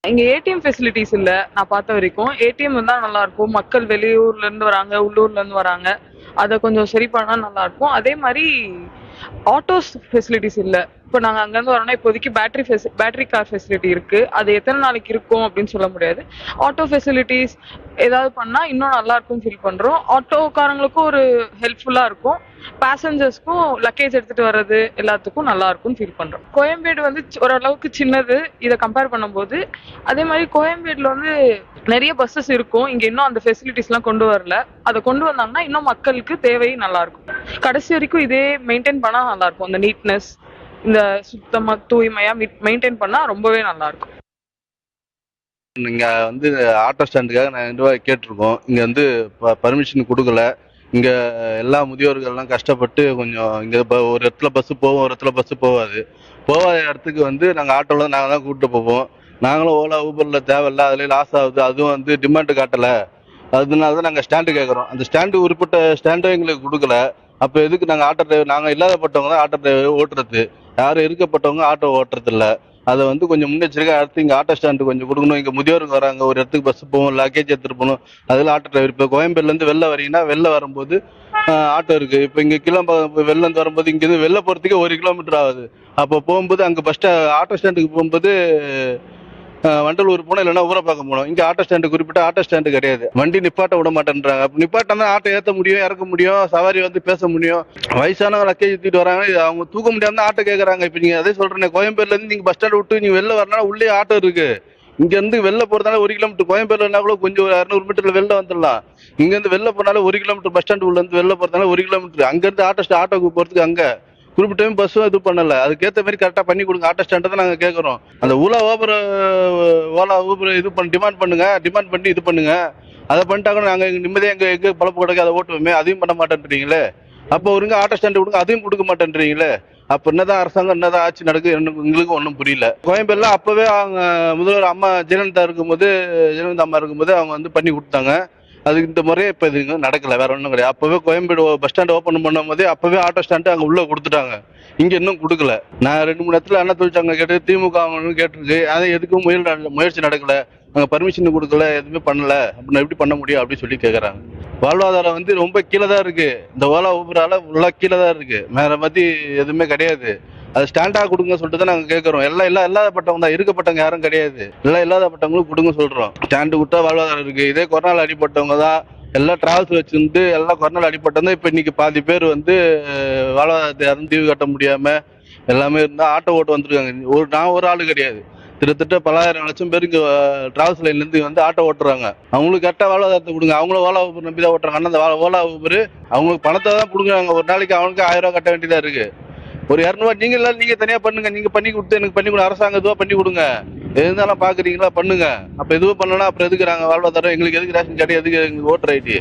இங்க ATM facilities இல்ல. நான் பார்த்த வரைக்கும். ஏடிஎம் இருந்தா நல்லா இருக்கும். மக்கள் வெளியூர்ல இருந்து வராங்க, உள்ளூர்ல இருந்து வராங்க. அத கொஞ்சம் சரி பண்ணா நல்லா இருக்கும். அதே மாரி ஆட்டோஸ் ஃபெசிலிட்டிஸ் இல்ல. இப்ப நாங்க அங்க இருந்து வரோம்னா இப்போதைக்கு பேட்டரி கார் ஃபெசிலிட்டி இருக்கு. அது எத்தன நாளைக்கு இருக்கும் அப்படின்னு சொல்ல முடியாது. ஆட்டோ ஃபெசிலிட்டிஸ் ஏதாவது பண்ணா இன்னும் நல்லா இருக்கும்னு ஃபீல் பண்றோம். ஆட்டோக்காரங்களுக்கும் ஒரு ஹெல்ப்ஃபுல்லா இருக்கும். பேசஞ்சர்ஸ்க்கும் லக்கேஜ் எடுத்துட்டு வர்றது எல்லாத்துக்கும் நல்லா இருக்கும்னு ஃபீல் பண்றோம். கோயம்பேடு வந்து ஓரளவுக்கு சின்னது இத கம்பேர் பண்ணும்போது. அதே மாதிரி கோயம்பேடுல வந்து நிறைய பஸ்ஸஸ் இருக்கும். இங்க இன்னும் அந்த ஃபெசிலிட்டிஸ்லாம் கொண்டு வரல. அத கொண்டு வந்தாங்கன்னா இன்னும் மக்களுக்கு தேவை நல்லா இருக்கும். கடைசி வரைக்கும் இதே மெயின்டைன் பண்ணா நல்லா இருக்கும். அந்த நீட்னஸ், இந்த சுத்தமா தூய்மையா மெயின்டைன் பண்ணா ரொம்பவே நல்லா இருக்கும். இங்க வந்து ஆட்டோ ஸ்டாண்டுக்காக நான் 2 ரூபாய் கேட்டிருக்கோம். இங்க வந்து பர்மிஷன் கொடுக்கல. இங்க எல்லா முதியோர்கள்லாம் கஷ்டப்பட்டு கொஞ்சம் இங்க ஒரு இடத்துல பஸ் போகும், ஒரு இடத்துல பஸ் போகாது. போகாத இடத்துக்கு வந்து நாங்கள் ஆட்டோவில் நாங்கள் தான் கூப்பிட்டு போவோம். நாங்களும் ஓலா ஊபரில் தேவையில்ல, அதுலேயே லாஸ் ஆகுது. அதுவும் வந்து டிமாண்டு காட்டலை. அதனால தான் நாங்கள் ஸ்டாண்டு கேட்குறோம். அந்த ஸ்டாண்டு உருப்பட்ட ஸ்டாண்டும் எங்களுக்கு கொடுக்கல. அப்போ எதுக்கு நாங்கள் ஆட்டோ டிரைவர், நாங்கள் இல்லாதப்பட்டவங்க தான் ஆட்டோ டிரைவர் ஓட்டுறது, யாரும் இருக்கப்பட்டவங்க ஆட்டோ ஓட்டுறது இல்லை. அதை வந்து கொஞ்சம் முன்னெச்சரிக்கை அடுத்து இங்கே ஆட்டோ ஸ்டாண்டு கொஞ்சம் கொடுக்கணும். இங்கே முதியோருக்கு வராங்க, ஒரு இடத்துக்கு பஸ் போகும், லக்கேஜ் எடுத்துகிட்டு போகணும். அதில் ஆட்டோ டிரைவர் இப்போ கோயம்பேடுலேருந்து வெளில வரீங்கன்னா வெளில வரும்போது ஆட்டோ இருக்குது. இப்போ இங்கே வெளிலேருந்து வரும்போது இங்கேருந்து வெளில போகிறதுக்கே 1 கிலோமீட்டர் ஆகுது. அப்போ போகும்போது அங்கே ஆட்டோ ஸ்டாண்டுக்கு போகும்போது வண்டலூர் போனோம், இல்லைன்னா ஊரப்பாக்கம் போனோம். இங்கே ஆட்டோ ஸ்டாண்டு குறிப்பிட்ட ஆட்டோ ஸ்டாண்டு கிடையாது. வண்டி நிப்பாட்ட விட மாட்டேன்றாங்க. அப்போ நிப்பாட்டினா ஆட்டோ ஏற்ற முடியும், இறக்க முடியும், சவாரி வந்து பேச முடியும். வயசானவங்க லக்கேஜ் தூக்கிட்டு வராங்க, அவங்க தூக்க முடியாம ஆட்டோ கேட்குறாங்க. இப்போ நீங்கள் அதே சொல்கிறேன், கோயம்பேடுலேருந்து நீங்கள் பஸ் ஸ்டாண்ட் விட்டு நீங்கள் வெளில வரனா உள்ளே ஆட்டோ இருக்குது. இங்கேருந்து வெளில போகிறதால 1 கிலோமீட்டர், கோயம்பேடுலனா கூட கொஞ்சம் ஒரு 200 மீட்டரில் வெளில வந்துடலாம். இங்கேருந்து வெளில போனாலும் 1 கிலோமீட்டர், பஸ் ஸ்டாண்டு உள்ளேருந்து வெளில போகிறதால 1 கிலோமீட்டர். அங்கேருந்து ஆட்டோக்கு போகிறதுக்கு அங்கே குறிப்பிட்ட டைம் பஸ்ஸும் இது பண்ணல. அதுக்கேற்ற மாதிரி கரெக்டாக பண்ணி கொடுங்க. ஆட்டோ ஸ்டாண்டை தான் நாங்கள் கேட்குறோம். அந்த ஓலா ஊபர் இது டிமாண்ட் பண்ணி இது பண்ணுங்க. அதை பண்ணிட்டா கூட நாங்கள் நிம்மதியாக எங்கே பழப்பு கிடைக்க அதை ஓட்டுவோமே, அதையும் பண்ண மாட்டேன்றீங்களே. அப்போ ஒருங்க ஆட்டோ ஸ்டாண்டு கொடுங்க, அதையும் கொடுக்க மாட்டேன்றீங்களே. அப்போ என்னதான் அரசாங்கம், என்னதான் ஆட்சி நடக்குது எங்களுக்கு ஒன்றும் புரியல. கோயம்பேடுல அப்போவே அவங்க முதல்வர் அம்மா ஜெயலலிதா அம்மா இருக்கும்போது அவங்க வந்து பண்ணி கொடுத்தாங்க. அது இந்த முறையே இப்போ இது நடக்கல, வேற ஒன்றும் கிடையாது. அப்போவே கோயம்பேடு பஸ் ஸ்டாண்ட் ஓப்பன் பண்ணும் போதே அப்போவே ஆட்டோ ஸ்டாண்டு அங்கே உள்ள கொடுத்துட்டாங்க. இங்கே இன்னும் கொடுக்கல. நான் 2-3 இடத்துல அண்ணா தொழிற்சங்க கேட்டு திமுக கேட்டிருக்கு. அதை எதுக்கும் முயற்சி நடக்கல. நாங்கள் பர்மிஷன் கொடுக்கல, எதுவுமே பண்ணல. அப்படின்னு எப்படி பண்ண முடியும் அப்படின்னு சொல்லி கேட்குறாங்க. வாழ்வாதாரம் வந்து ரொம்ப கீழே தான் இருக்கு. இந்த ஓலா ஊபரால ஃபுல்லாக கீழே தான் இருக்கு. வேற பற்றி எதுவுமே கிடையாது. அது ஸ்டாண்டாக கொடுங்க சொல்லிட்டு தான் நாங்கள் கேட்குறோம். எல்லாம் இல்லாதப்பட்டவங்க தான், இருக்கப்பட்டவங்க யாரும் கிடையாது. எல்லாம் இல்லாதப்பட்டவங்களும் கொடுங்க சொல்கிறோம். ஸ்டாண்டு கொடுத்தா வாழ்வாதாரம் இருக்குது. இதே கொரோனாவில் அடிப்பட்டவங்க தான் எல்லாம் டிராவல்ஸ் வச்சுருந்து எல்லாம் கொரோனாவில் அடிப்பட்டவங்க இப்போ இன்னைக்கு பாதி பேர் வந்து வாழ்வாதாரத்தை யாரும் தீர்வு கட்ட முடியாமல் எல்லாமே இருந்தால் ஆட்டோ ஓட்டு வந்துருக்காங்க. நான் ஒரு ஆள் கிடையாது, கிட்டத்தட்ட பல்லாயிரம் லட்சம் பேர் இங்கே டிராவல்ஸ் லைன்லேருந்து வந்து ஆட்டோ ஓட்டுறாங்க. அவங்களுக்கு கரெக்டாக வாழ்வாதாரத்தை கொடுங்க. அவங்களும் ஓலா ஊபர் நம்பி தான் ஓட்டுறாங்க. ஆனால் அந்த ஓலா ஊபர் அவங்களுக்கு பணத்தை தான் கொடுக்குறாங்க. ஒரு நாளைக்கு அவனுக்கு 1000 ரூபா கட்ட வேண்டியதாக இருக்குது. ஒரு 200 நீங்கள் தனியாக பண்ணுங்க. நீங்கள் பண்ணி கொடுத்து எனக்கு பண்ணி கொடுங்க. அரசாங்கம் இதுவாக பண்ணி கொடுங்க. எது இருந்தாலும் பார்க்குறீங்களா பண்ணுங்க. அப்போ எதுவும் பண்ணலன்னா அப்புறம் எதுக்கு நாங்கள் வாழ்வாதாரம், எங்களுக்கு எதுக்கு ரேஷன் கார்டு, எதுக்கு எங்களுக்கு ஓட்டர் ஐடி?